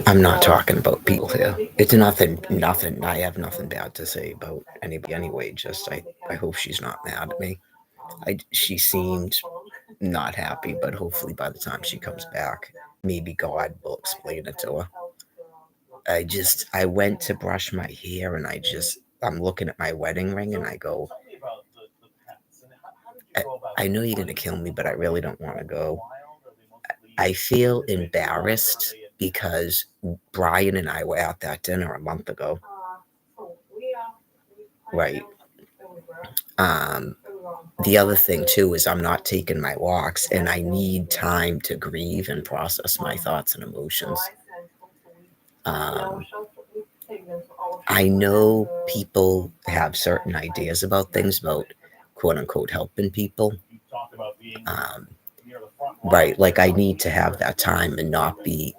I'm not talking about people here. It's nothing. I have nothing bad to say about anybody anyway. Just I hope she's not mad at me. She seemed not happy, but hopefully by the time she comes back, maybe God will explain it to her. I went to brush my hair and I'm looking at my wedding ring and I go, I, I know you're gonna kill me, but I really don't want to go. I feel embarrassed because Brian and I were at that dinner a month ago. Right. Um, the other thing too is I'm not taking my walks and I need time to grieve and process my thoughts and emotions. Um, I know people have certain ideas about things, about quote unquote helping people. Um, right. Like I need to have that time and not be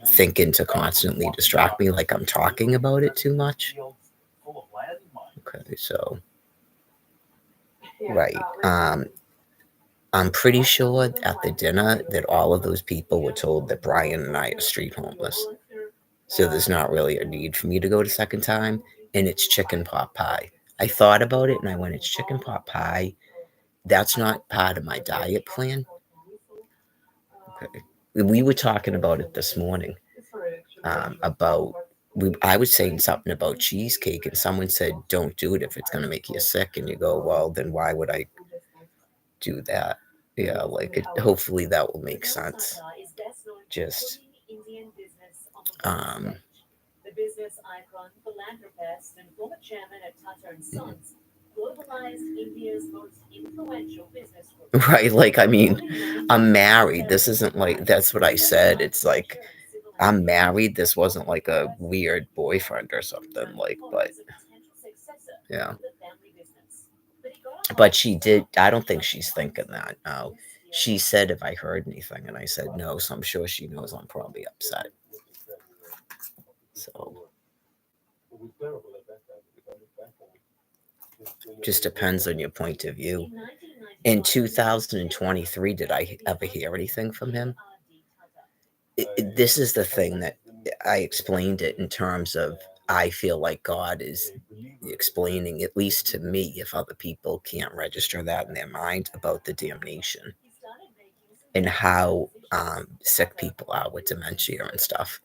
thinking to constantly distract me like I'm talking about it too much. Okay, so right. I'm pretty sure at the dinner that all of those people were told that Brian and I are street homeless. So there's not really a need for me to go the second time. And it's chicken pot pie. I thought about it and I went, it's chicken pot pie. That's not part of my diet plan. Okay. We were talking about it this morning. About I was saying something about cheesecake, and someone said, "Don't do it if it's going to make you sick." And you go, "Well, then why would I do that?" Yeah, like hopefully that will make sense. Just um, right. Like I mean, I'm married. This isn't like that's what I said. It's like I'm married. This wasn't like a weird boyfriend or something. Like, but yeah. But she did. I don't think she's thinking that. No, she said if I heard anything, and I said no. So I'm sure she knows I'm probably upset. So just depends on your point of view. In 2023, did I ever hear anything from him? This is the thing that I explained it in terms of I feel like God is explaining, at least to me, if other people can't register that in their mind, about the damnation and how sick people are with dementia and stuff.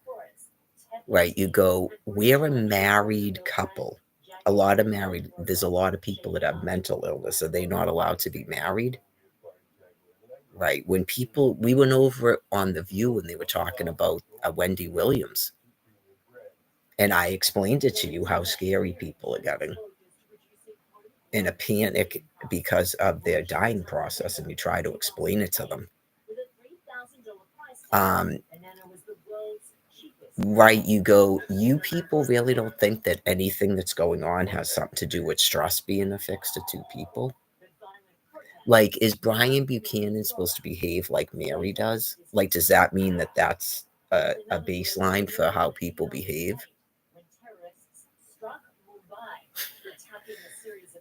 Right? You go, we're a married couple. There's a lot of people that have mental illness. Are they not allowed to be married? Right. We went over it on The View and they were talking about Wendy Williams. And I explained it to you how scary people are getting in a panic because of their dying process. And you try to explain it to them. Um, right. You go, you people really don't think that anything that's going on has something to do with stress being affixed to two people? Like, is Brian Buchanan supposed to behave like Mary does? Like, does that mean that that's a baseline for how people behave?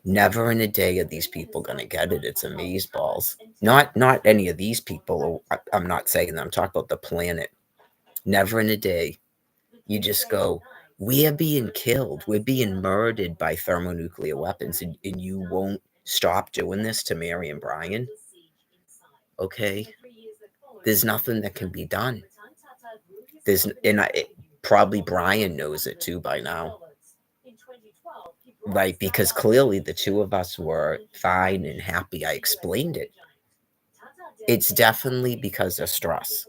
Never in a day are these people gonna get it. It's amazeballs. Not any of these people. I'm not saying that. I'm talking about the planet. Never in a day. You just go, we are being killed. We're being murdered by thermonuclear weapons, and you won't stop doing this to Mary and Brian. Okay, there's nothing that can be done. Probably Brian knows it too by now, right? Because clearly the two of us were fine and happy. I explained it. It's definitely because of stress.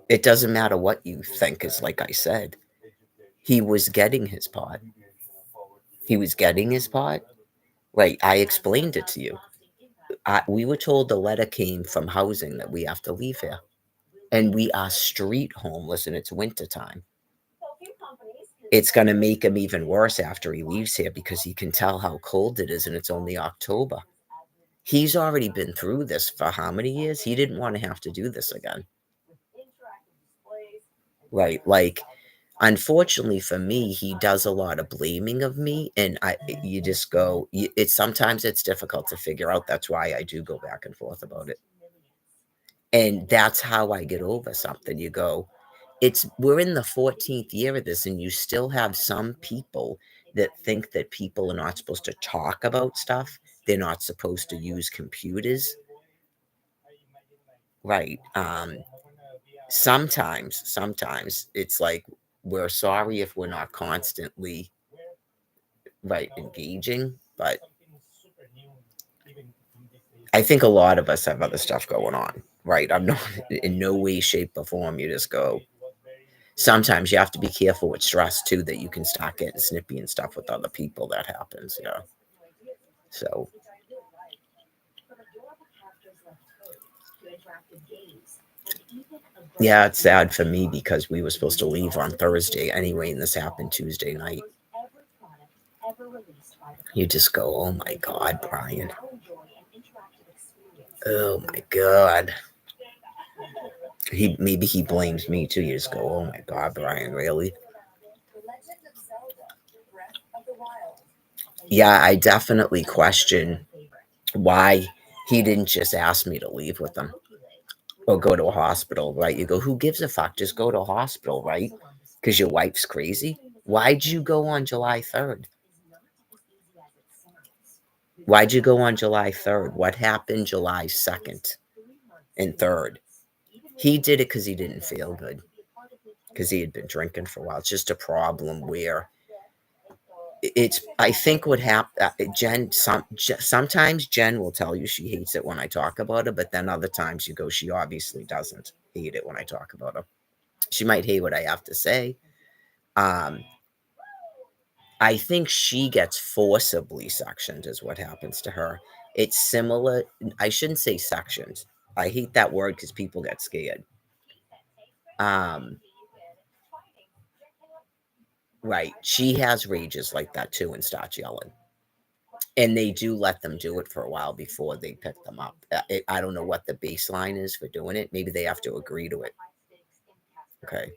It doesn't matter what you think, is like I said. He was getting his pot. He was getting his pot. Right. I explained it to you. We were told the letter came from housing that we have to leave here. And we are street homeless and it's winter time. It's going to make him even worse after he leaves here because he can tell how cold it is and it's only October. He's already been through this for how many years? He didn't want to have to do this again. Right. Like, Unfortunately for me, he does a lot of blaming of me, and you just go, it's sometimes it's difficult to figure out. That's why I do go back and forth about it. And that's how I get over something. You go, we're in the 14th year of this, and you still have some people that think that people are not supposed to talk about stuff. They're not supposed to use computers. Right. Sometimes it's like we're sorry if we're not constantly right engaging, but I think a lot of us have other stuff going on. Right. I'm not in no way, shape, or form. You just go. Sometimes you have to be careful with stress too, that you can start getting snippy and stuff with other people. That happens. Yeah. So yeah, it's sad for me because we were supposed to leave on Thursday anyway, and this happened Tuesday night. You just go, oh my God, Brian. Oh my God. Maybe he blames me too. You just go, oh my God, Brian, really? Yeah, I definitely question why he didn't just ask me to leave with him or go to a hospital, right? You go, who gives a fuck? Just go to a hospital, right? Because your wife's crazy. Why'd you go on July 3rd? Why'd you go on July 3rd? What happened July 2nd and 3rd? He did it because he didn't feel good, because he had been drinking for a while. It's just a problem where I think what happened, sometimes Jen will tell you she hates it when I talk about her, but then other times you go, she obviously doesn't hate it when I talk about her. She might hate what I have to say. Um, I think she gets forcibly sectioned, is what happens to her. It's similar. I shouldn't say sectioned. I hate that word because people get scared. Um, right. She has rages like that too and starts yelling. And they do let them do it for a while before they pick them up. I don't know what the baseline is for doing it. Maybe they have to agree to it. Okay.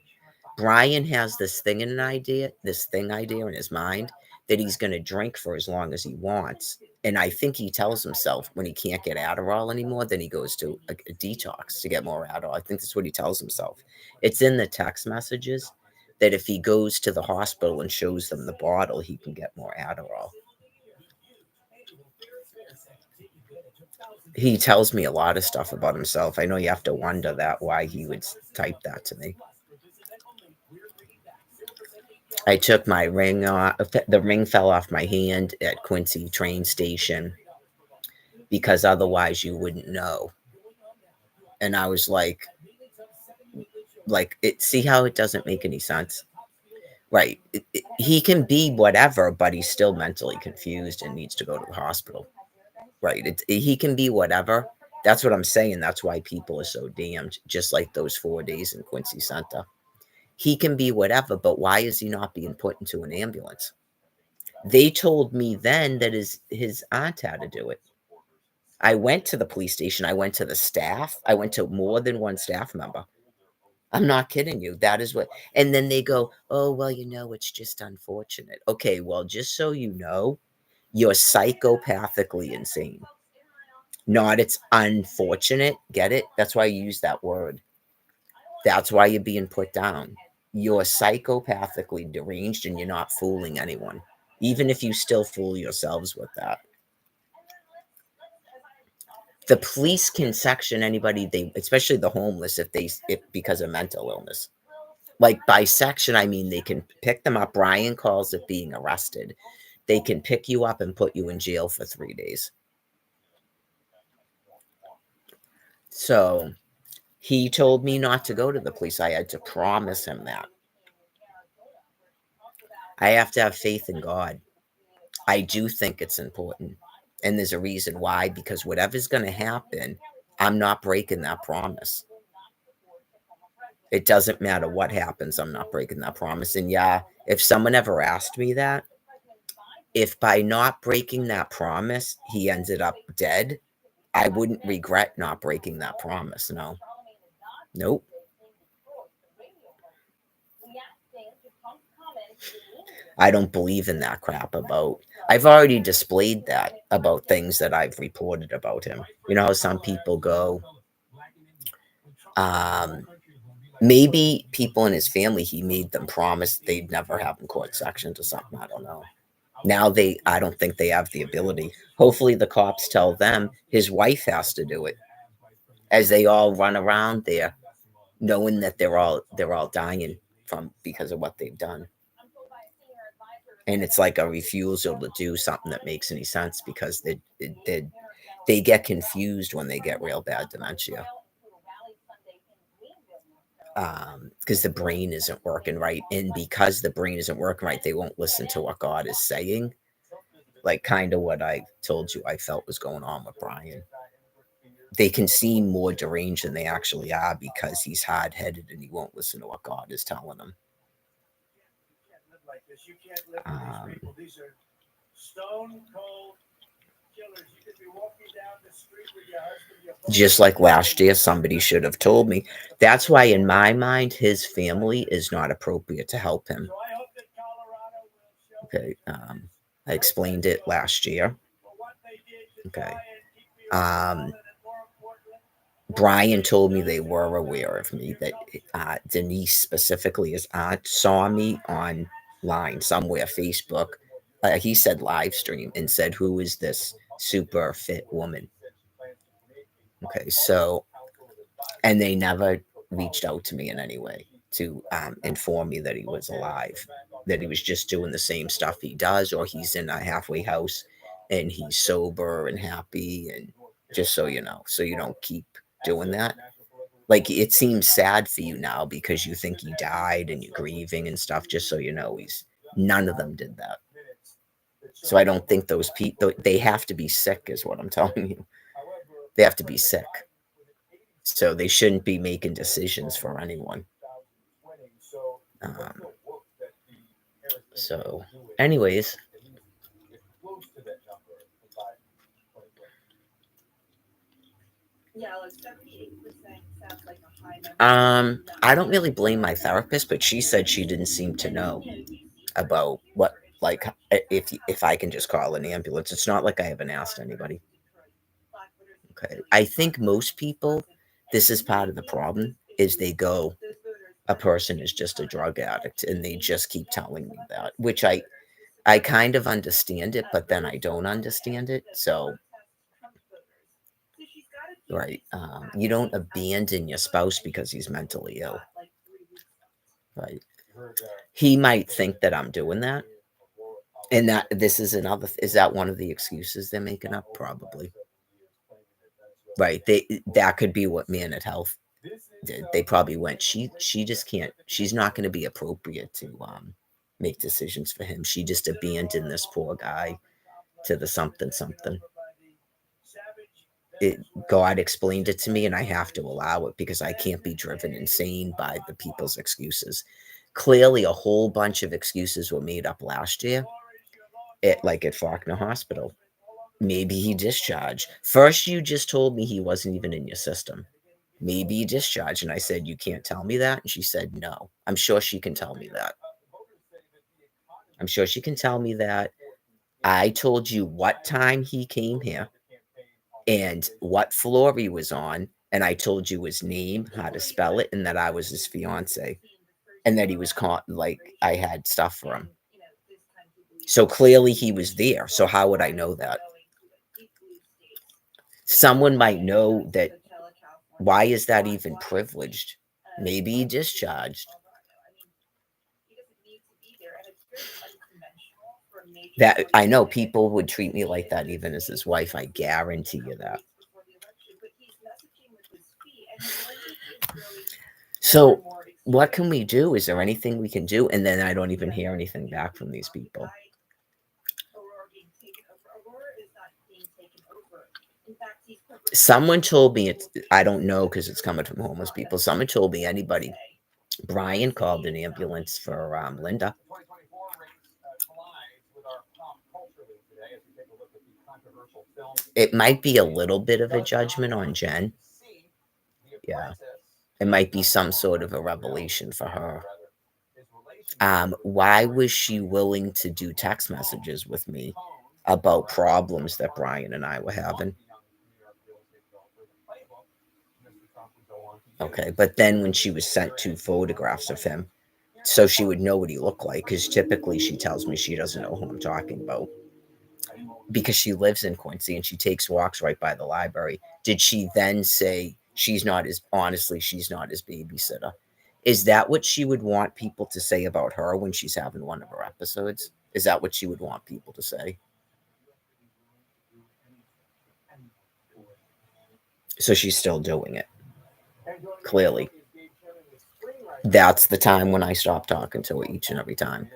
Brian has this thing idea in his mind that he's going to drink for as long as he wants. And I think he tells himself when he can't get Adderall anymore, then he goes to a detox to get more Adderall. I think that's what he tells himself. It's in the text messages that if he goes to the hospital and shows them the bottle, he can get more Adderall. He tells me a lot of stuff about himself. I know you have to wonder that why he would type that to me. I took my ring off. The ring fell off my hand at Quincy train station because otherwise you wouldn't know. And I was like it. See how it doesn't make any sense, right? He can be whatever, but he's still mentally confused and needs to go to the hospital, right? He can be whatever. That's what I'm saying. That's why people are so damned. Just like those 4 days in Quincy Center. He can be whatever, but why is he not being put into an ambulance? They told me then that his aunt had to do it. I went to the police station. I went to the staff. I went to more than one staff member. I'm not kidding you. That is what. And then they go, oh, well, it's just unfortunate. Okay, well, just so you know, you're psychopathically insane. Not it's unfortunate. Get it? That's why I use that word. That's why you're being put down. You're psychopathically deranged and you're not fooling anyone, even if you still fool yourselves with that. The police can section anybody especially the homeless, if because of mental illness. Like by section, I mean they can pick them up. Brian calls it being arrested. They can pick you up and put you in jail for 3 days. So he told me not to go to the police. I had to promise him that. I have to have faith in God. I do think it's important. And there's a reason why, because whatever's going to happen, I'm not breaking that promise. It doesn't matter what happens, I'm not breaking that promise. And yeah, if someone ever asked me that, if by not breaking that promise, he ended up dead, I wouldn't regret not breaking that promise. No. Nope. I don't believe in that crap about. I've already displayed that about things that I've reported about him. You know how some people go, um, maybe people in his family, he made them promise they'd never have him court sections or something. I don't know. Now I don't think they have the ability. Hopefully, the cops tell them his wife has to do it as they all run around there, knowing that they're all dying from because of what they've done. And it's like a refusal to do something that makes any sense because they get confused when they get real bad dementia. Because the brain isn't working right. And because the brain isn't working right, they won't listen to what God is saying. Like kind of what I told you I felt was going on with Brian. They can seem more deranged than they actually are because he's hard headed and he won't listen to what God is telling him. Um, just like last year, somebody should have told me. That's why, in my mind, his family is not appropriate to help him. Okay. I explained it last year. Okay. Um, Brian told me they were aware of me, that Denise specifically, his aunt, saw me online somewhere, Facebook. He said live stream and said, "Who is this super fit woman?" Okay, so, and they never reached out to me in any way to inform me that he was alive, that he was just doing the same stuff he does, or he's in a halfway house and he's sober and happy. And just so you know, so you don't keep doing that. Like, it seems sad for you now because you think he died and you're grieving and stuff. Just so you know, none of them did that. So I don't think those people, they have to be sick, is what I'm telling you. They have to be sick. So they shouldn't be making decisions for anyone. Um, so, anyways, I don't really blame my therapist, but she said she didn't seem to know about what, like, if I can just call an ambulance. It's not like I haven't asked anybody. Okay, I think most people, this is part of the problem, is they go, a person is just a drug addict, and they just keep telling me that, which I kind of understand it, but then I don't understand it. So, right, you don't abandon your spouse because he's mentally ill, right? He might think that I'm doing that, and that this is another. Is that one of the excuses they're making up? Probably, right? That could be what Man at Health did. They probably went. She just can't. She's not going to be appropriate to make decisions for him. She just abandoned this poor guy to the something something. It, God explained it to me, and I have to allow it because I can't be driven insane by the people's excuses. Clearly, a whole bunch of excuses were made up last year, at Faulkner Hospital. Maybe he discharged. First, you just told me he wasn't even in your system. Maybe he discharged, and I said, "You can't tell me that," and she said, "No." I'm sure she can tell me that. I'm sure she can tell me that. I told you what time he came here and what floor he was on, and I told you his name, how to spell it, and that I was his fiance, and that he was caught, like I had stuff for him. So clearly he was there. So how would I know that? Someone might know that. Why is that even privileged? Maybe he discharged. That I know people would treat me like that even as his wife. I guarantee you that. So, what can we do? Is there anything we can do? And then I don't even hear anything back from these people. Someone told me it's, I don't know because it's coming from homeless people. Someone told me anybody. Brian called an ambulance for Linda. It might be a little bit of a judgment on Jen. Yeah. It might be some sort of a revelation for her. Why was she willing to do text messages with me about problems that Brian and I were having? Okay, but then when she was sent 2 photographs of him, so she would know what he looked like, because typically she tells me she doesn't know who I'm talking about because she lives in Quincy and she takes walks right by the library. Did she then say she's not his honestly, she's not his babysitter? Is that what she would want people to say about her when she's having one of her episodes? Is that what she would want people to say? So she's still doing it, clearly. That's the time when I stop talking to her each and every time.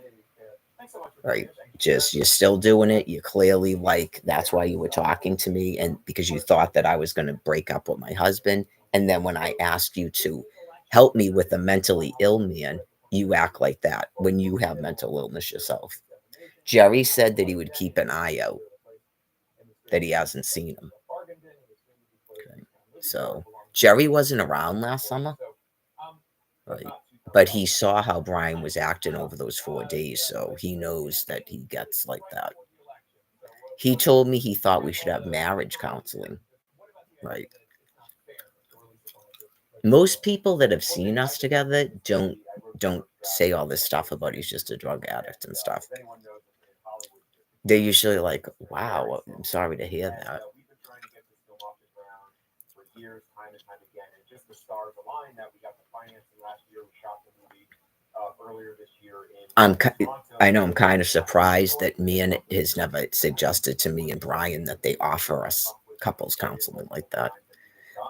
Right. Just you're still doing it. You clearly like that's why you were talking to me, and because you thought that I was going to break up with my husband. And then when I asked you to help me with a mentally ill man, you act like that when you have mental illness yourself. Jerry said that he would keep an eye out, that he hasn't seen him. Okay. So Jerry wasn't around last summer. Right. But he saw how Brian was acting over those 4 days, so he knows that he gets like that. He told me he thought we should have marriage counseling. Right. Most people that have seen us together don't say all this stuff about he's just a drug addict and stuff. They're usually like, "Wow, I'm sorry to hear that." I'm ki I know I'm kind of surprised that me and has never suggested to me and Brian that they offer us couples counseling like that.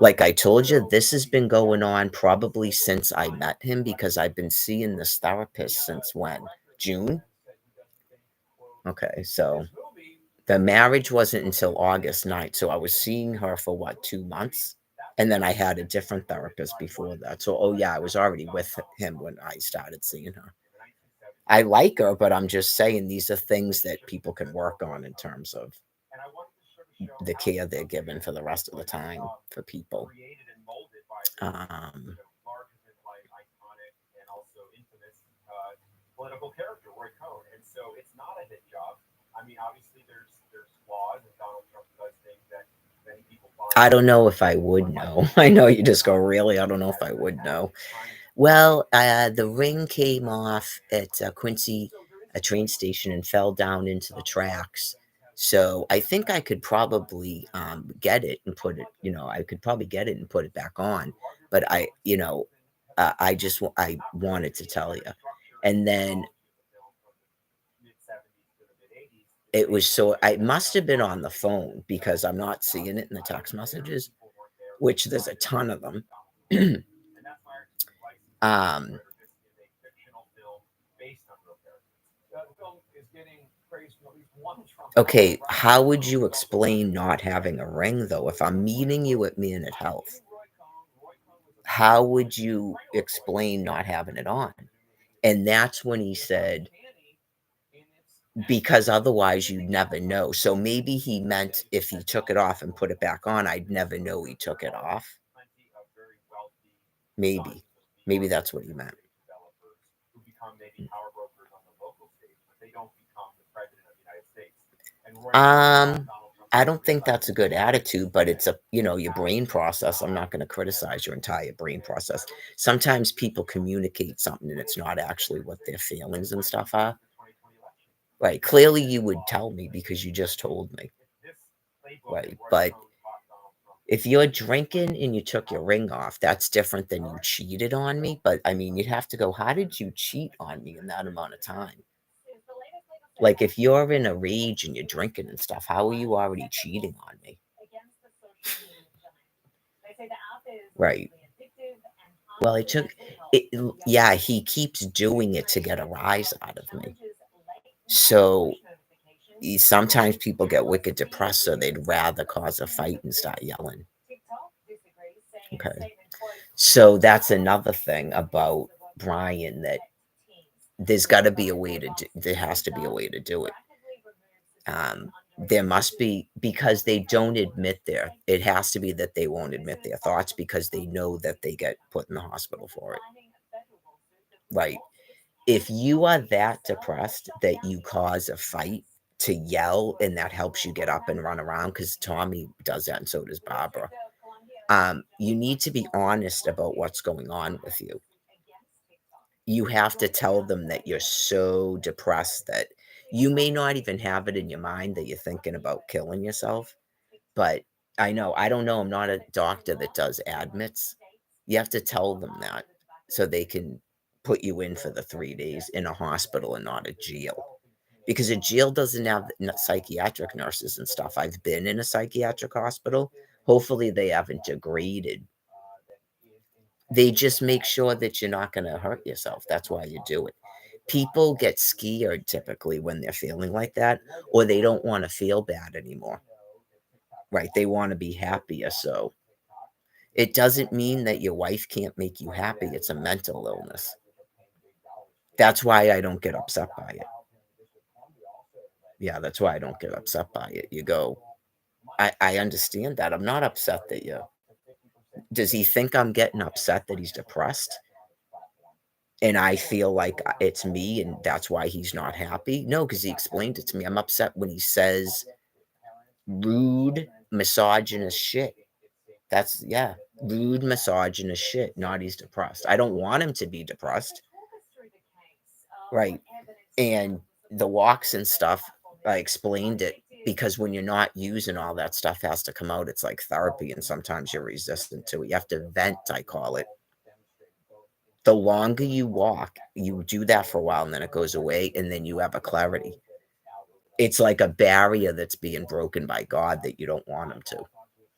Like I told you, this has been going on probably since I met him because I've been seeing this therapist since when? June? Okay, so the marriage wasn't until August 9th, so I was seeing her for what, 2 months? And then I had a different therapist before that. So, oh yeah, I was already with him when I started seeing her. I like her, but I'm just saying these are things that people can work on in terms of the care they're given for the rest of the time for people. Um, I don't know if I would know. I know you just go, really? I don't know if I would know. Well, the ring came off at Quincy, a train station, and fell down into the tracks. So I think I could probably get it and put it, I could probably get it and put it back on. But I wanted to tell you. And then it was so, I must have been on the phone because I'm not seeing it in the text messages, which there's a ton of them. um, Okay, how would you explain not having a ring though? If I'm meeting you at Minute Health, how would you explain not having it on? And that's when he said, because otherwise you'd never know. So maybe he meant if he took it off and put it back on, I'd never know he took it off. Maybe. Maybe that's what he meant. Um, I don't think that's a good attitude, but it's your brain process. I'm not going to criticize your entire brain process. Sometimes people communicate something and it's not actually what their feelings and stuff are. Right. Clearly, you would tell me because you just told me. Right. But if you're drinking and you took your ring off, that's different than you cheated on me. But I mean, you'd have to go, how did you cheat on me in that amount of time? Like, if you're in a rage and you're drinking and stuff, how are you already cheating on me? Right. Well, it took it yeah, he keeps doing it to get a rise out of me. So, sometimes people get wicked depressed, so they'd rather cause a fight and start yelling. Okay. So, that's another thing about Brian that there has to be a way to do it. There must be because they don't admit it has to be that they won't admit their thoughts because they know that they get put in the hospital for it. Right. If you are that depressed that you cause a fight to yell and that helps you get up and run around, because Tommy does that and so does Barbara, you need to be honest about what's going on with you. You have to tell them that you're so depressed that you may not even have it in your mind that you're thinking about killing yourself. But I don't know. I'm not a doctor that does admits. You have to tell them that so they can put you in for the 3 days in a hospital and not a jail. Because a jail doesn't have psychiatric nurses and stuff. I've been in a psychiatric hospital. Hopefully, they haven't degraded. They just make sure that you're not going to hurt yourself. That's why you do it. People get scared typically when they're feeling like that, or they don't want to feel bad anymore. Right? They want to be happier. So it doesn't mean that your wife can't make you happy. It's a mental illness. That's why I don't get upset by it. Yeah, that's why I don't get upset by it. You go, I understand that. I'm not upset that you. Does he think I'm getting upset that he's depressed? And I feel like it's me and that's why he's not happy? No, because he explained it to me. I'm upset when he says rude, misogynist shit. That's, yeah, rude, misogynist shit, not he's depressed. I don't want him to be depressed. Right. And the walks and stuff, I explained it because when you're not using all that stuff has to come out. It's like therapy, and sometimes you're resistant to it. You have to vent, I call it. The longer you walk, you do that for a while and then it goes away, and then you have a clarity. It's like a barrier that's being broken by God that you don't want him to.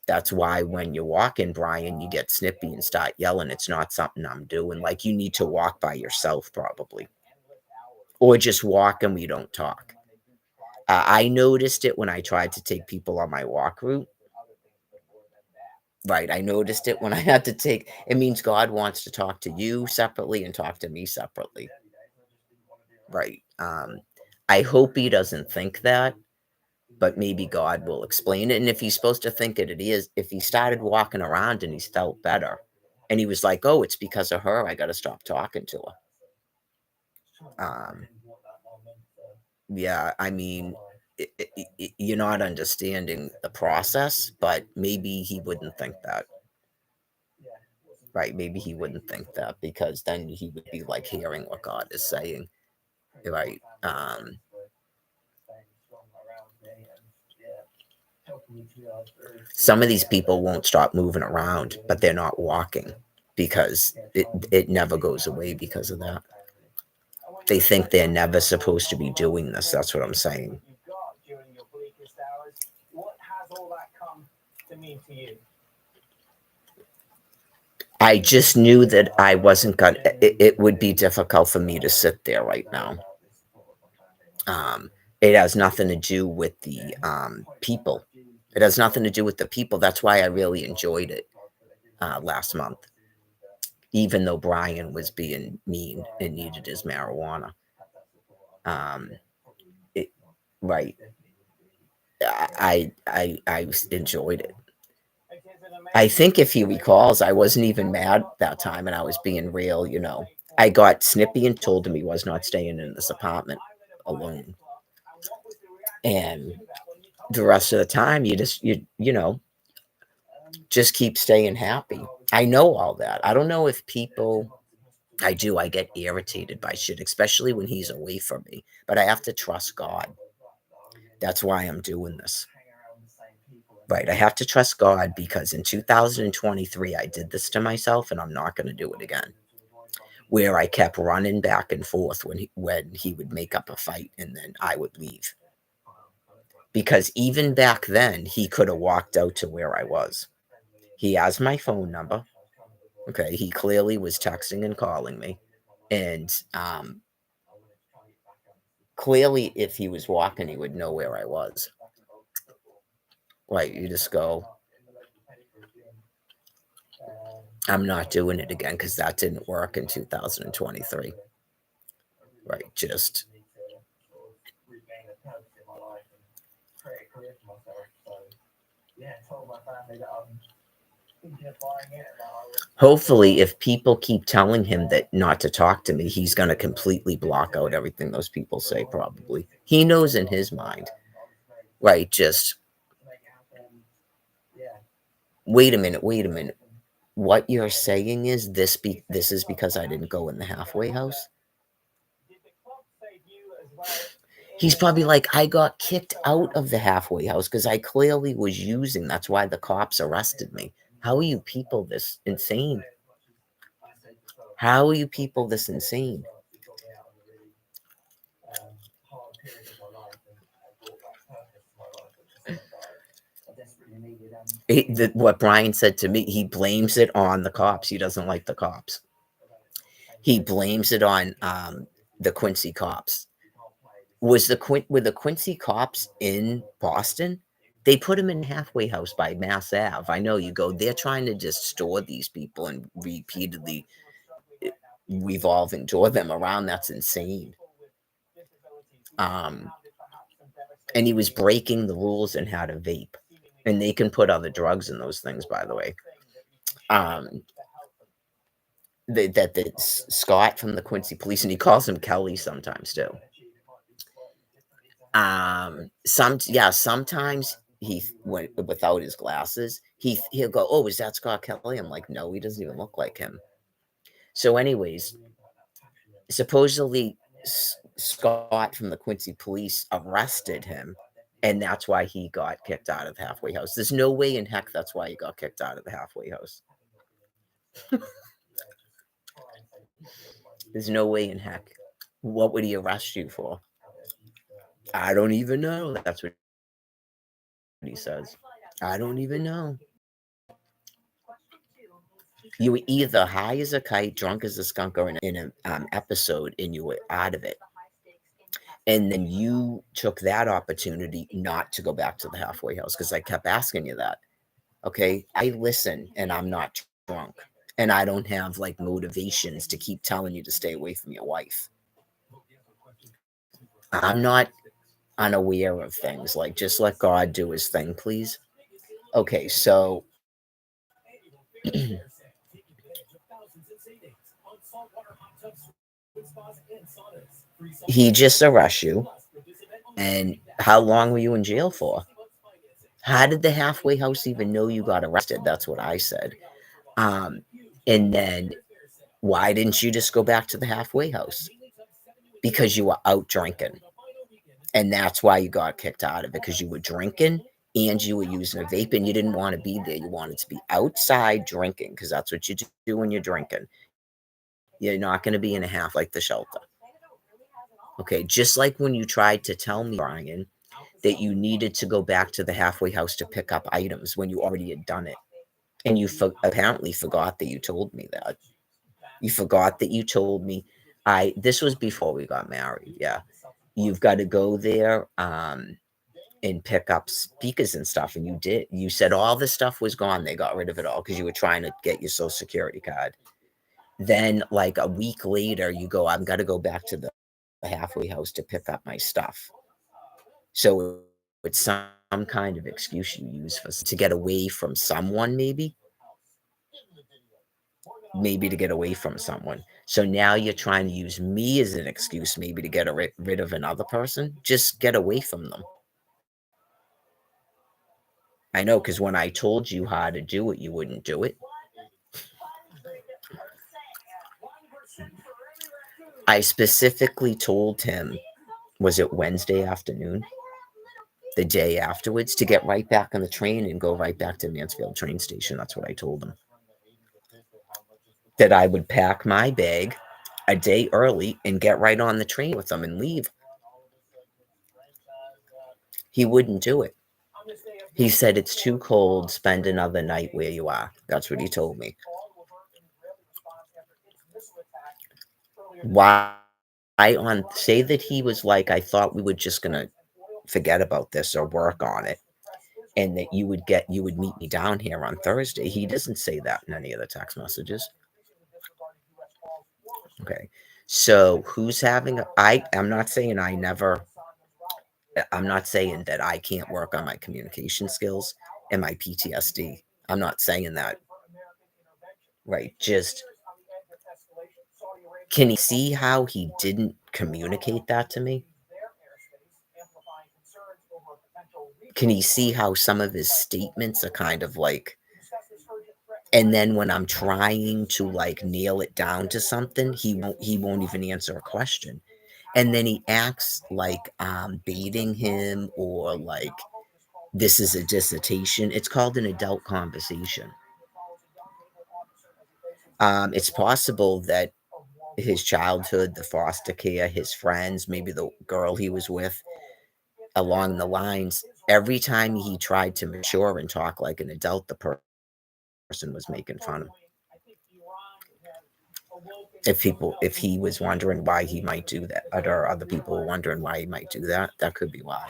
That's why when you're walking, Brian, you get snippy and start yelling. It's not something I'm doing. Like, you need to walk by yourself, probably, or just walk and we don't talk. I noticed it when I tried to take people on my walk route. Right. I noticed it when I had to take it means God wants to talk to you separately and talk to me separately. Right. I hope he doesn't think that, but maybe God will explain it. And if he's supposed to think it is, if he started walking around and he's felt better and he was like, oh, it's because of her, I got to stop talking to her. Yeah, I mean, you're not understanding the process, but maybe he wouldn't think that. Right? Maybe he wouldn't think that because then he would be like hearing what God is saying. Right? Some of these people won't stop moving around, but they're not walking because it never goes away because of that. They think they're never supposed to be doing this. That's what I'm saying. I just knew that I wasn't gonna. It would be difficult for me to sit there right now. It has nothing to do with the people. It has nothing to do with the people. That's why I really enjoyed it last month, even though Brian was being mean and needed his marijuana. Um, it, right. I enjoyed it. I think if he recalls, I wasn't even mad that time, and I was being real. I got snippy and told him he was not staying in this apartment alone, and the rest of the time, just keep staying happy. I know all that. I don't know if people. I do. I get irritated by shit, especially when he's away from me. But I have to trust God. That's why I'm doing this. Right. I have to trust God because in 2023, I did this to myself and I'm not going to do it again. Where I kept running back and forth when he would make up a fight and then I would leave. Because even back then, he could have walked out to where I was. He has my phone number. Okay. He clearly was texting and calling me. And clearly, if he was walking, he would know where I was. Right. You just go, I'm not doing it again because that didn't work in 2023. Right. Just Hopefully, if people keep telling him that not to talk to me, he's going to completely block out everything those people say, probably. He knows in his mind, right? Just wait a minute, wait a minute. What you're saying is this is because I didn't go in the halfway house? He's probably like, I got kicked out of the halfway house because I clearly was using. That's why the cops arrested me. How are you people this insane? How are you people this insane? What Brian said to me, he blames it on the cops. He doesn't like the cops. He blames it on the Quincy cops. Were the Quincy cops in Boston? They put him in halfway house by Mass Ave. I know you go. They're trying to just store these people and repeatedly revolve and door them around. That's insane. Um, and he was breaking the rules and how to vape. And they can put other drugs in those things, by the way. That Scott from the Quincy police, and he calls him Kelly sometimes too. Sometimes he went without his glasses. He'll go, "Oh, is that Scott Kelly?" I'm like, "No, he doesn't even look like him." So, anyways, supposedly Scott from the Quincy police arrested him, and that's why he got kicked out of the halfway house. There's no way in heck that's why he got kicked out of the halfway house. There's no way in heck. What would he arrest you for? I don't even know. That's what he says. I don't even know. You were either high as a kite, drunk as a skunk, or in an episode, and you were out of it. And then you took that opportunity not to go back to the halfway house because I kept asking you that. Okay, I listen, and I'm not drunk, and I don't have like motivations to keep telling you to stay away from your wife. I'm not unaware of things. Like, just let God do his thing, please. Okay, so he just arrests you. And how long were you in jail for? How did the halfway house even know you got arrested? That's what I said. Um, and then why didn't you just go back to the halfway house? Because you were out drinking. And that's why you got kicked out of it, because you were drinking and you were using a vape and you didn't want to be there. You wanted to be outside drinking because that's what you do when you're drinking. You're not going to be in a half like the shelter. Okay, just like when you tried to tell me, Brian, that you needed to go back to the halfway house to pick up items when you already had done it. And you apparently forgot that you told me that. You forgot that you told me. This was before we got married. Yeah. You've got to go there and pick up speakers and stuff. And you did. You said all the stuff was gone. They got rid of it all because you were trying to get your social security card. Then, like a week later, you go, I'm got to go back to the halfway house to pick up my stuff. So it's some kind of excuse you use to get away from someone, maybe to get away from someone. So now you're trying to use me as an excuse, maybe to get rid of another person. Just get away from them. I know, because when I told you how to do it, you wouldn't do it. I specifically told him, was it Wednesday afternoon? The day afterwards, to get right back on the train and go right back to Mansfield train station. That's what I told him. That I would pack my bag a day early and get right on the train with them and leave. He wouldn't do it. He said, it's too cold. Spend another night where you are. That's what he told me. Why? Say that he was like, I thought we were just going to forget about this or work on it, and that you would meet me down here on Thursday. He doesn't say that in any of the text messages. Okay. So who's having I'm not saying I'm not saying that I can't work on my communication skills and my PTSD. I'm not saying that. Right. Just can he see how he didn't communicate that to me? Can he see how some of his statements are kind of like, and then when I'm trying to like nail it down to something, he won't even answer a question. And then he acts like I'm baiting him or like this is a dissertation. It's called an adult conversation. It's possible that his childhood, the foster care, his friends, maybe the girl he was with, along the lines, every time he tried to mature and talk like an adult, the person was making fun of him. If he was wondering why he might do that, or other people were wondering why he might do that, that could be why.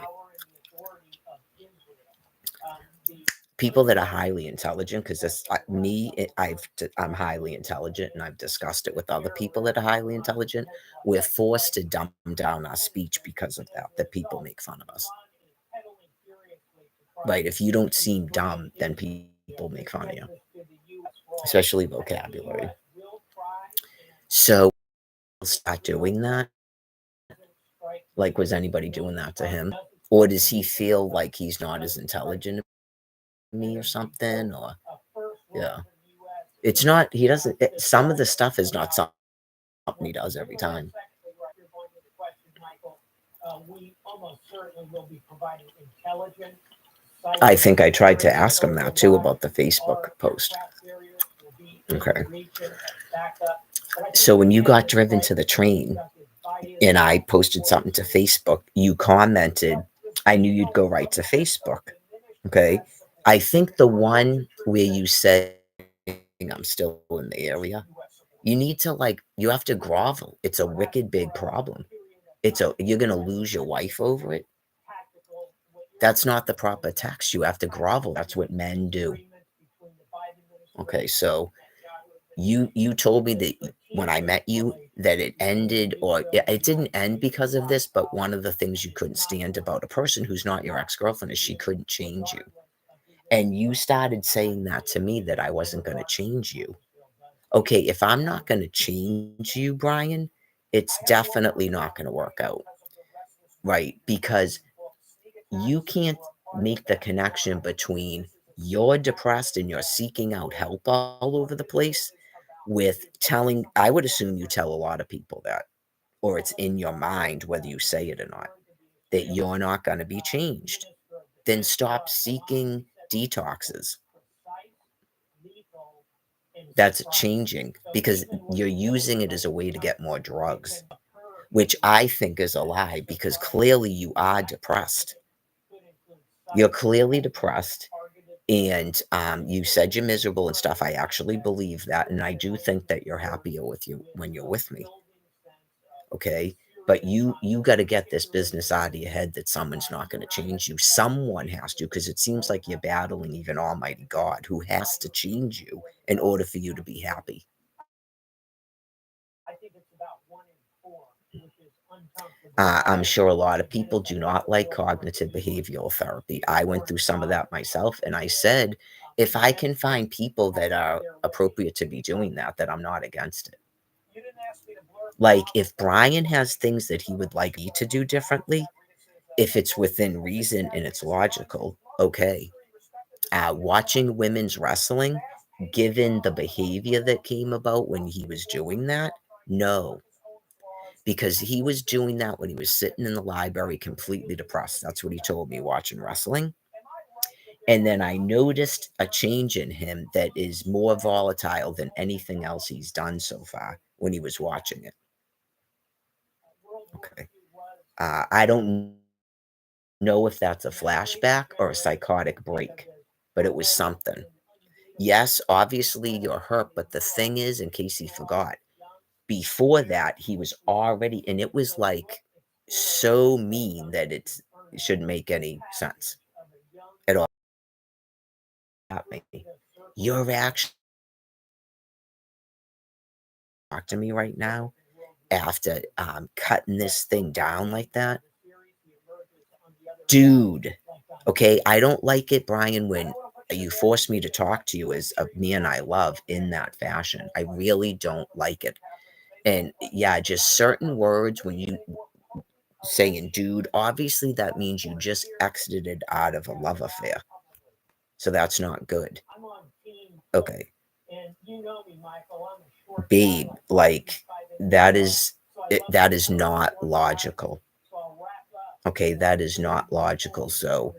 People that are highly intelligent, because this me, I'm highly intelligent, and I've discussed it with other people that are highly intelligent. We're forced to dumb down our speech because of that. That people make fun of us. Right? If you don't seem dumb, then people make fun of you, especially vocabulary. So start doing that. Like, was anybody doing that to him? Or does he feel like he's not as intelligent as me or something? Or, yeah. It's not, he doesn't, some of the stuff is not something he does every time. I think I tried to ask him that too about the Facebook post. Okay. So when you got driven to the train and I posted something to Facebook, you commented, I knew you'd go right to Facebook. Okay. I think the one where you said, I'm still in the area, you need to like, you have to grovel. It's a wicked big problem. You're going to lose your wife over it. That's not the proper text. You have to grovel. That's what men do. Okay. So you told me that when I met you that it ended, or it didn't end because of this, but one of the things you couldn't stand about a person who's not your ex-girlfriend is she couldn't change you. And you started saying that to me that I wasn't going to change you. Okay, if I'm not going to change you, Brian, it's definitely not going to work out. Right? Because you can't make the connection between you're depressed and you're seeking out help all over the place with telling, I would assume you tell a lot of people that, or it's in your mind, whether you say it or not, that you're not going to be changed. Then stop seeking detoxes. That's changing because you're using it as a way to get more drugs, which I think is a lie because clearly you are depressed. You're clearly depressed. And you said you're miserable and stuff. I actually believe that. And I do think that you're happier with you when you're with me. Okay. But you got to get this business out of your head that someone's not going to change you. Someone has to, because it seems like you're battling even Almighty God, who has to change you in order for you to be happy. I'm sure a lot of people do not like cognitive behavioral therapy. I went through some of that myself, and I said, if I can find people that are appropriate to be doing that, that I'm not against it. Like, if Brian has things that he would like me to do differently, if it's within reason and it's logical, okay. Watching women's wrestling, given the behavior that came about when he was doing that, no, because he was doing that when he was sitting in the library completely depressed. That's what he told me watching wrestling. And then I noticed a change in him that is more volatile than anything else he's done so far when he was watching it. Okay. I don't know if that's a flashback or a psychotic break, but it was something. Yes, obviously you're hurt, but the thing is, in case he forgot, before that, he was already, and it was like so mean that it shouldn't make any sense at all. At me. You're actually talking to me right now after cutting this thing down like that. Dude, okay, I don't like it, Brian, when you force me to talk to you as a man I love in that fashion. I really don't like it. And yeah, just certain words when you saying dude, obviously that means you just exited out of a love affair. So that's not good. Okay. Babe, like that is not logical. Okay, that is not logical. So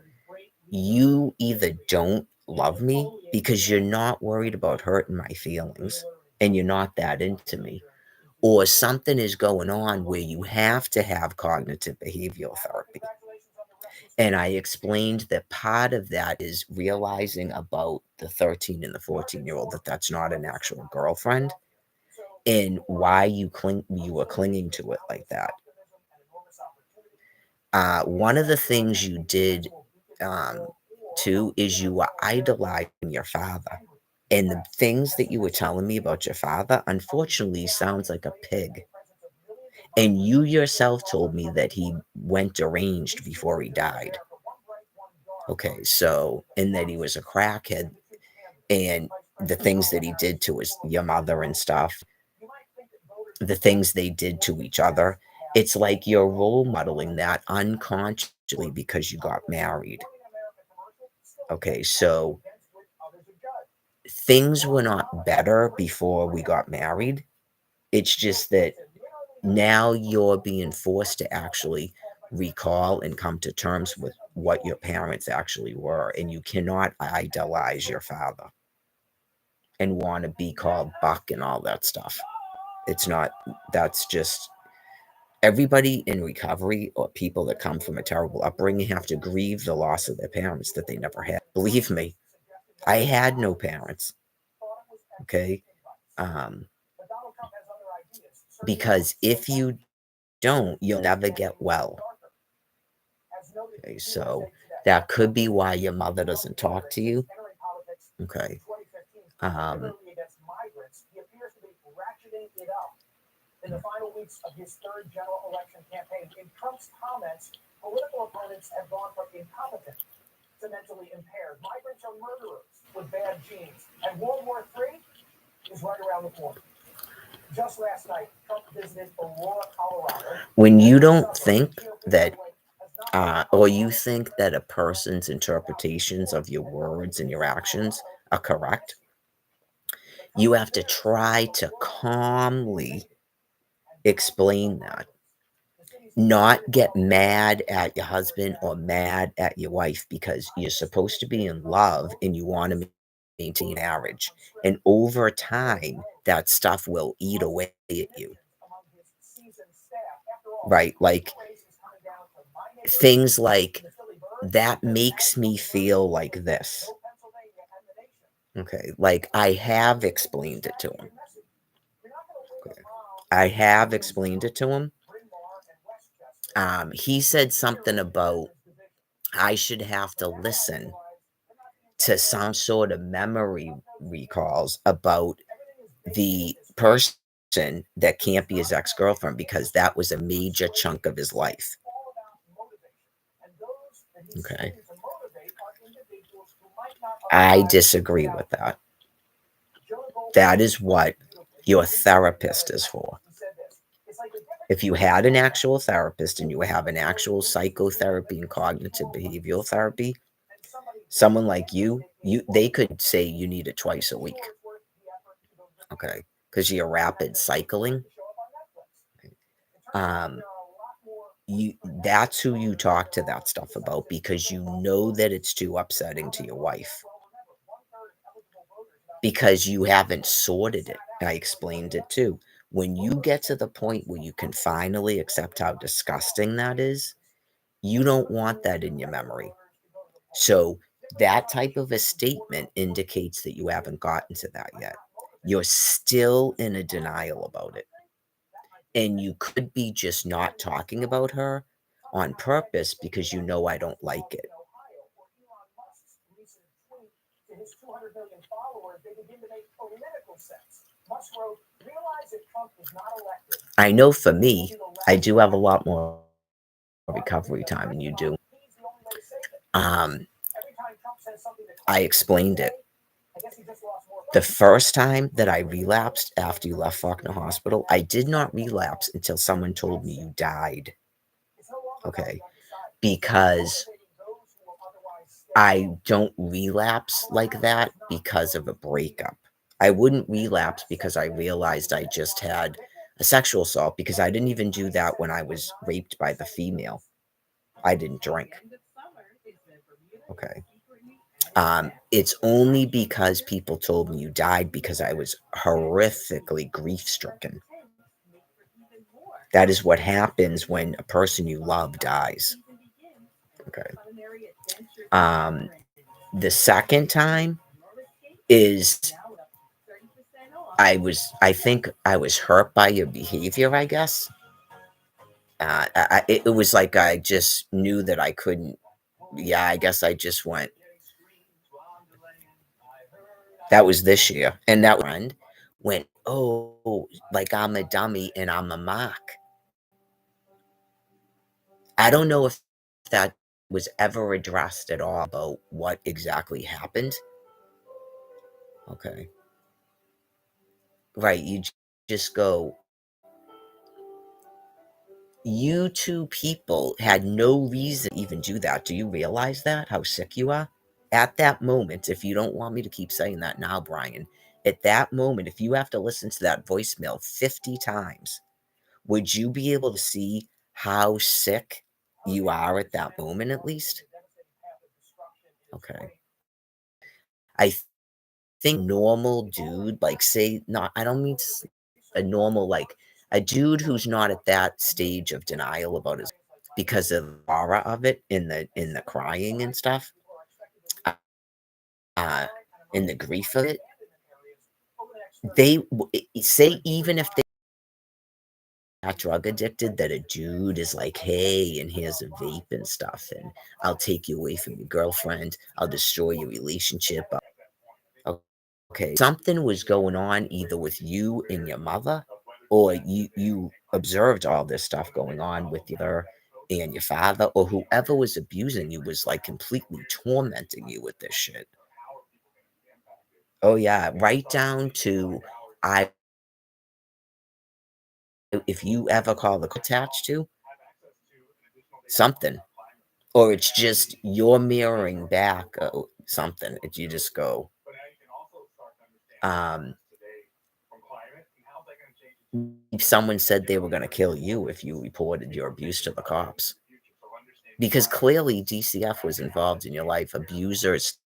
you either don't love me because you're not worried about hurting my feelings and you're not that into me, or something is going on where you have to have cognitive behavioral therapy. And I explained that part of that is realizing about the 13 and the 14-year-old that that's not an actual girlfriend and why you were clinging to it like that. One of the things you did um, too is you were idolizing your father. And the things that you were telling me about your father, unfortunately, sounds like a pig. And you yourself told me that he went deranged before he died. Okay, so and that he was a crackhead and the things that he did to his your mother and stuff, the things they did to each other. It's like you're role modeling that unconsciously because you got married. Okay, so things were not better before we got married. It's just that now you're being forced to actually recall and come to terms with what your parents actually were, and you cannot idolize your father and want to be called Buck and all that stuff. It's not, that's just everybody in recovery or people that come from a terrible upbringing have to grieve the loss of their parents that they never had. Believe me, I had no parents. Okay. Um, because if you don't, you'll never get well. Okay, so that could be why your mother doesn't talk to you. Okay. Um, when you don't think that, or you think that a person's interpretations of your words and your actions are correct, you have to try to calmly explain that. Not get mad at your husband or mad at your wife because you're supposed to be in love and you want to maintain marriage. And over time, that stuff will eat away at you. Right? Like things like that makes me feel like this. Okay. Like I have explained it to him. Okay. I have explained it to him. He said something about I should have to listen to some sort of memory recalls about the person that can't be his ex-girlfriend because that was a major chunk of his life. Okay. I disagree with that. That is what your therapist is for. If you had an actual therapist and you have an actual psychotherapy and cognitive behavioral therapy, someone like you they could say you need it twice a week. Okay. Because you're rapid cycling. Um, you that's who you talk to that stuff about because you know that it's too upsetting to your wife because you haven't sorted it. I explained it too. When you get to the point where you can finally accept how disgusting that is, you don't want that in your memory. So that type of a statement indicates that you haven't gotten to that yet. You're still in a denial about it. And you could be just not talking about her on purpose because you know I don't like it. I know for me, I do have a lot more recovery time than you do. Um, I explained it. The first time that I relapsed after you left Faulkner Hospital, I did not relapse until someone told me you died. Okay. Because I don't relapse like that because of a breakup. I wouldn't relapse because I realized I just had a sexual assault because I didn't even do that when I was raped by the female. I didn't drink. Okay. It's only because people told me you died because I was horrifically grief stricken. That is what happens when a person you love dies. Okay. Um, the second time is I think I was hurt by your behavior, I guess. It was like I just knew that I couldn't. Yeah, I guess I just went. That was this year, and that friend went, "Oh, like I'm a dummy and I'm a mock." I don't know if that was ever addressed at all about what exactly happened. Okay. Right, just go, "You 2 people had no reason to even do that. Do you realize that, how sick you are?" At that moment, if you don't want me to keep saying that now, Brian, at that moment, if you have to listen to that voicemail 50 times, would you be able to see how sick you are at that moment at least? Okay. I think normal dude, like, say not I don't mean s a normal, like, a dude who's not at that stage of denial about his because of the aura of it in the crying and stuff, uh, uh, in the grief of it, they w say even if they not drug addicted, that a dude is like, "Hey, and here's a vape and stuff, and I'll take you away from your girlfriend. I'll destroy your relationship." Okay, something was going on either with you and your mother, or you observed all this stuff going on with your and your father, or whoever was abusing you was like completely tormenting you with this shit. Oh yeah, right down to I if you ever call the attached to something, or it's just you're mirroring back something. If you just go, um, if someone said they were gonna kill you if you reported your abuse to the cops. Because clearly DCF was involved in your life. Abusers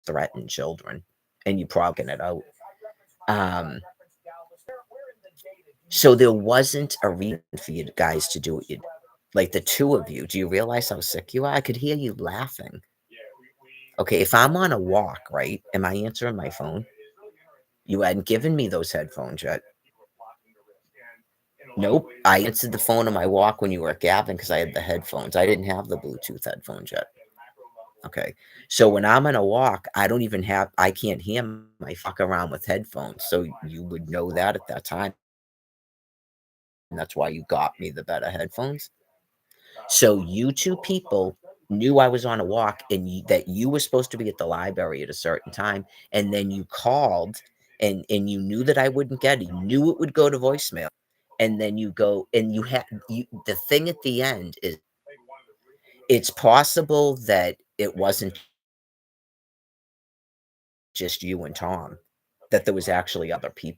threaten children, and you probably it out. Um, so there wasn't a reason for you guys to do what you like the 2 of you. Do you realize how sick you are? I could hear you laughing. Okay, if I'm on a walk, right, am I answering my phone? You hadn't given me those headphones yet. Nope, I answered the phone on my walk when you were at Gavin because I had the headphones. I didn't have the Bluetooth headphones yet. Okay. So when I'm on a walk, I can't hear my fuck around with headphones. So you would know that at that time. And that's why you got me the better headphones. So you 2 people knew I was on a walk and that you were supposed to be at the library at a certain time. And then you called and you knew that I wouldn't get it. You knew it would go to voicemail. And then you go and the thing at the end is it's possible that it wasn't just you and Tom, that there was actually other people